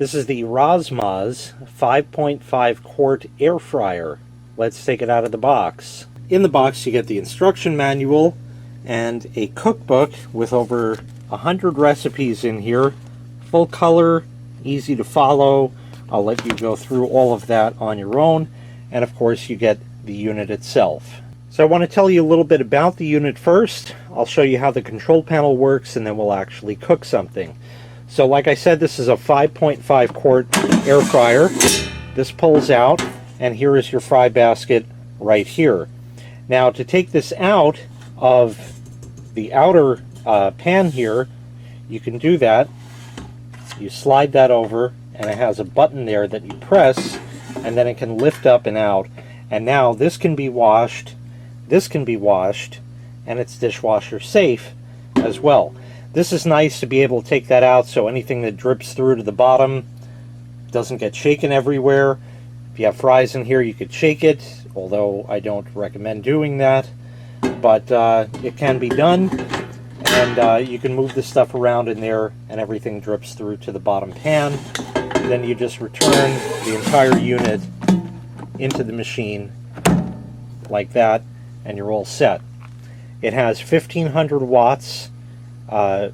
This is the RozMoz 5.5 Quart Air Fryer. Let's take it out of the box. In the box you get the instruction manual and a cookbook with over 100 recipes in here. Full color, easy to follow. I'll let you go through all of that on your own. And of course you get the unit itself. So I want to tell you a little bit about the unit first. I'll show you how the control panel works and then we'll actually cook something. So like I said, this is a 5.5 quart air fryer. This pulls out and here is your fry basket right here. Now to take this out of the outer pan here, you can do that. You slide that over and it has a button there that you press and then it can lift up and out. And now this can be washed, this can be washed, and it's dishwasher safe as well. This is nice to be able to take that out so anything that drips through to the bottom doesn't get shaken everywhere. If you have fries in here, you could shake it, although I don't recommend doing that. But it can be done, and you can move the stuff around in there and everything drips through to the bottom pan. Then you just return the entire unit into the machine like that, and you're all set. It has 1500 watts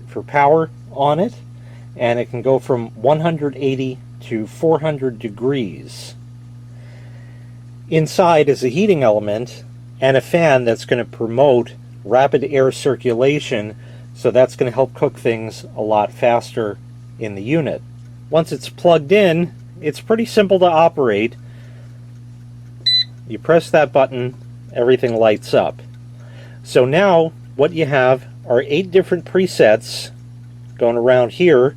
for power on it, and it can go from 180 to 400 degrees. Inside is a heating element and a fan that's going to promote rapid air circulation, so that's going to help cook things a lot faster in the unit. Once it's plugged in, it's pretty simple to operate. You press that button, everything lights up. So now what you have are 8 different presets going around here.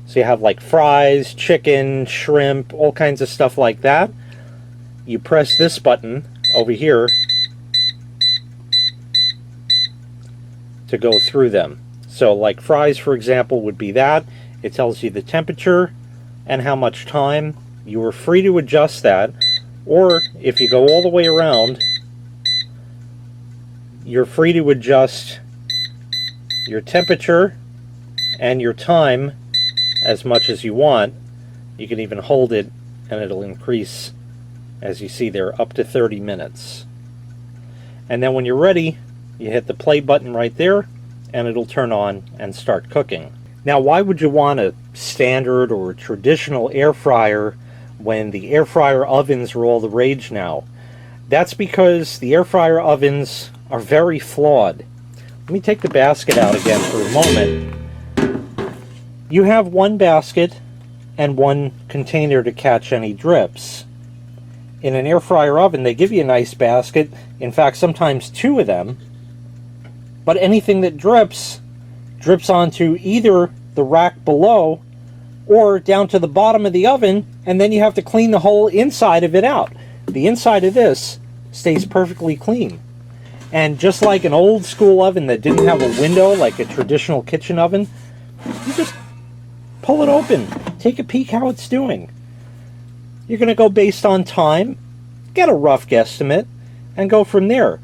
So you have like fries, chicken, shrimp, all kinds of stuff like that. You press this button over here to go through them. So like fries, for example, would be that. It tells you the temperature and how much time. You are free to adjust that, or if you go all the way around, you're free to adjust your temperature and your time as much as you want. You can even hold it and it'll increase, as you see there, up to 30 minutes. And then when you're ready, you hit the play button right there and it'll turn on and start cooking. Now, why would you want a standard or a traditional air fryer when the air fryer ovens are all the rage now? That's because the air fryer ovens are very flawed. Let me take the basket out again for a moment. You have one basket and one container to catch any drips. In an air fryer oven, they give you a nice basket, in fact sometimes 2 of them, but anything that drips onto either the rack below or down to the bottom of the oven, and then you have to clean the whole inside of it out. The inside of this stays perfectly clean. And just like an old school oven that didn't have a window, like a traditional kitchen oven, you just pull it open, take a peek how it's doing. You're going to go based on time, get a rough guesstimate, and go from there.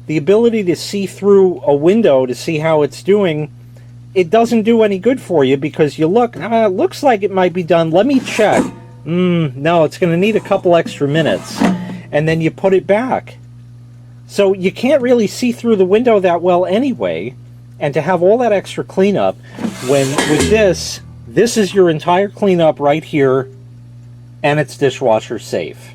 The ability to see through a window to see how it's doing, it doesn't do any good for you because you look, it looks like it might be done, let me check. No, it's going to need a couple extra minutes. And then you put it back. So you can't really see through the window that well anyway, and to have all that extra cleanup, when with this is your entire cleanup right here, and it's dishwasher safe.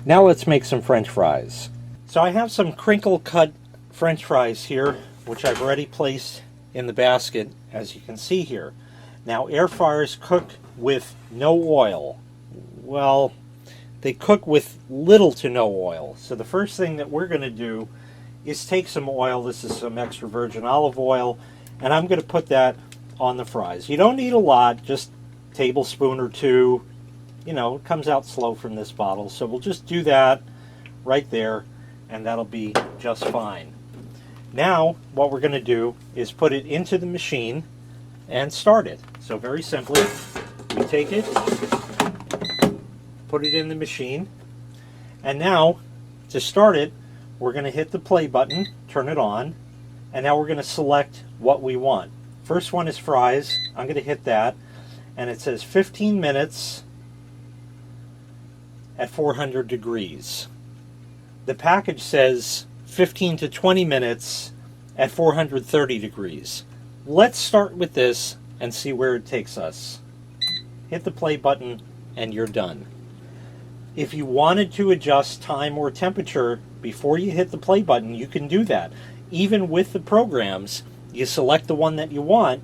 Now let's make some French fries. So I have some crinkle cut French fries here, which I've already placed in the basket, as you can see here. Now air fryers cook with no oil. Well, they cook with little to no oil. So the first thing that we're going to do is take some oil. This is some extra virgin olive oil, and I'm going to put that on the fries. You don't need a lot, just a tablespoon or 2. You know, it comes out slow from this bottle, so we'll just do that right there, and that'll be just fine. Now what we're going to do is put it into the machine and start it. So very simply, we take it, put it in the machine, and now to start it, we're going to hit the play button, turn it on, and now we're going to select what we want. First one is fries. I'm going to hit that, and it says 15 minutes at 400 degrees. The package says 15 to 20 minutes at 430 degrees. Let's start with this and see where it takes us. Hit the play button and you're done. If you wanted to adjust time or temperature before you hit the play button, you can do that. Even with the programs, you select the one that you want,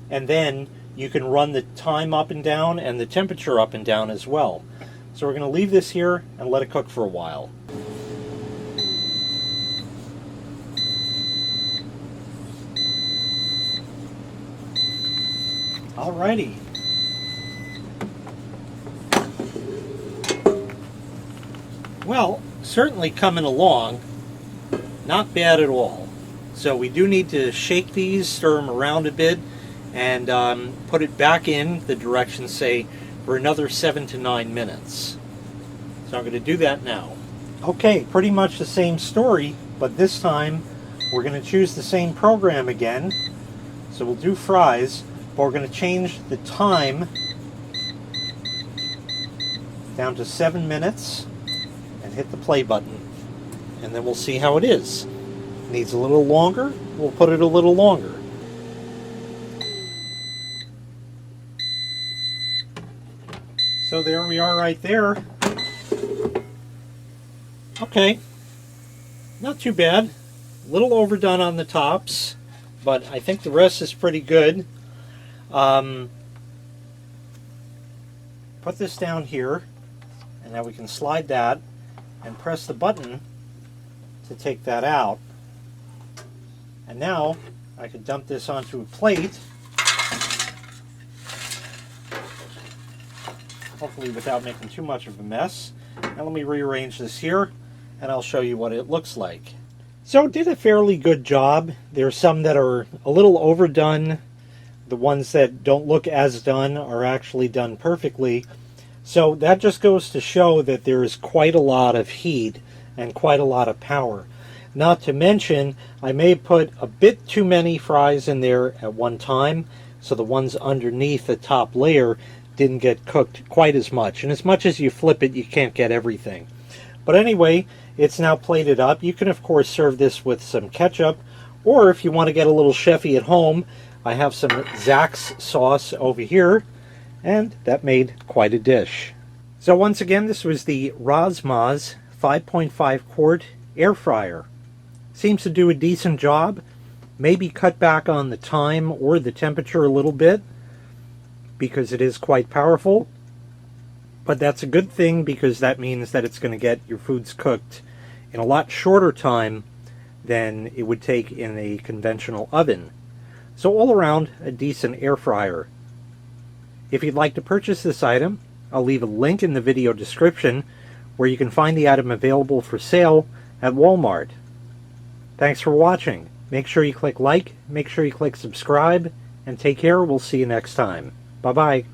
and then you can run the time up and down and the temperature up and down as well. So we're going to leave this here and let it cook for a while. Alrighty. Well, certainly coming along, not bad at all. So we do need to shake these, stir them around a bit, and put it back in the directions, say, for another 7 to 9 minutes. So I'm going to do that now. Okay, pretty much the same story, but this time we're going to choose the same program again. So we'll do fries, but we're going to change the time down to 7 minutes and hit the play button. And then we'll see how it is. Needs a little longer, we'll put it a little longer. So there we are right there. Okay, not too bad. A little overdone on the tops, but I think the rest is pretty good. Put this down here, and now we can slide that and press the button to take that out. And now I can dump this onto a plate, hopefully without making too much of a mess. Now let me rearrange this here and I'll show you what it looks like. So it did a fairly good job. There are some that are a little overdone. The ones that don't look as done are actually done perfectly. So that just goes to show that there is quite a lot of heat and quite a lot of power. Not to mention, I may put a bit too many fries in there at one time, so the ones underneath the top layer didn't get cooked quite as much. And as much as you flip it, you can't get everything. But anyway, it's now plated up. You can, of course, serve this with some ketchup, or if you want to get a little chefy at home, I have some Zax sauce over here, and that made quite a dish. So once again, this was the RozMoz 5.5 quart air fryer. Seems to do a decent job. Maybe cut back on the time or the temperature a little bit because it is quite powerful. But that's a good thing because that means that it's going to get your foods cooked in a lot shorter time than it would take in a conventional oven. So all around, a decent air fryer. If you'd like to purchase this item, I'll leave a link in the video description where you can find the item available for sale at Walmart. Thanks for watching. Make sure you click like, make sure you click subscribe, and take care. We'll see you next time. Bye-bye.